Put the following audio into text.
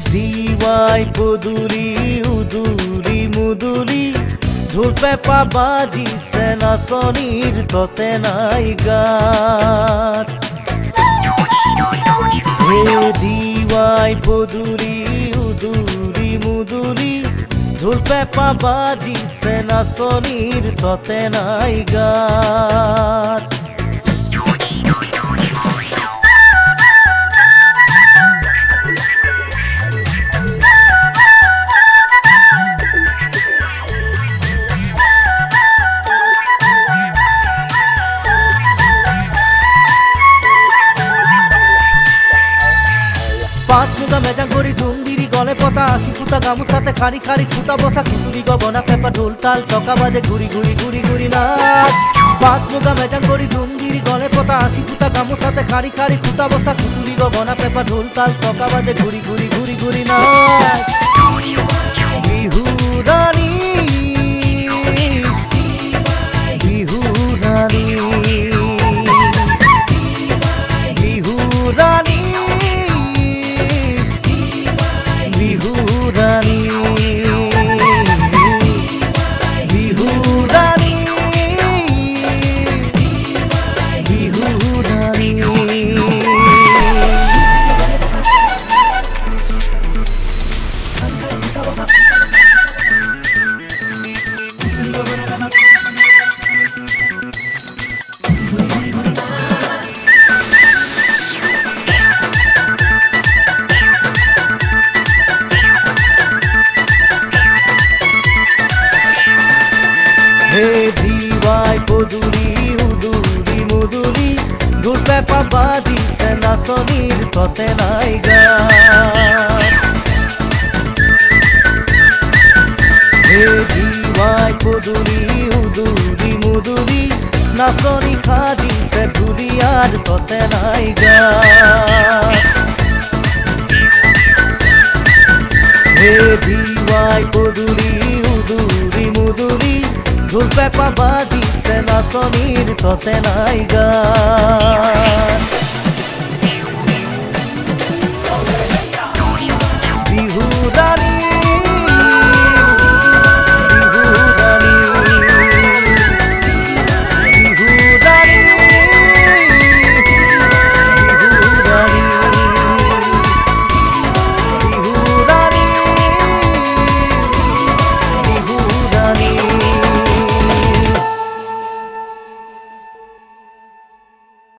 দিওয়াই পদুলি উদুলি মুদুলি ঢোল পেপা বাজিছে নাচনিৰ ততে নাই গাত দিওয়াই পদুলি উদুলি মুদুলি ঢোল পেপা বাজিছে নাচনিৰ ততে নাই গাত পাঁচ মুগা মেজাং কৰি ধুমদিৰি গলে পতা আখি ফুটা গামোচাতে খাৰি খাৰি ফুটা বসা খুতুলি গগনা পেপা ঢোল তাল টকা বাজে ঘূৰি ঘূৰি ঘূৰি ঘূৰি নাচ পাঁচ মুগা মেজাং কৰি ধুমদিৰি গলে পতা আখি ফুটা গামোচাতে খাৰি খাৰি ফুটা বসা খুতুলি গগনা পেপা ঢোল তাল টকা বাজে ঘূৰি ঘূৰি ঘূৰি ঘূৰি নাচ বিহু ৰাণী বিহু ৰাণী বিহু ৰাণী বিহু ৰানী বিহু ৰানী বিহু ৰানী দিওয়াই পদুলি উদুলি মুদুলি ঢোল পেপা বাজিছে নাচনিৰ ততে নাই গাত দিওয়াই পদুলি উদুলি মুদুলি নাচনি সাজিছে ঢুলীয়াৰ ততে নাই গাত দিওয়াই পদুলি উদুলি মুদুলি ঢোল পেপা বাজিছে নাচনিৰ ততে নাই গাত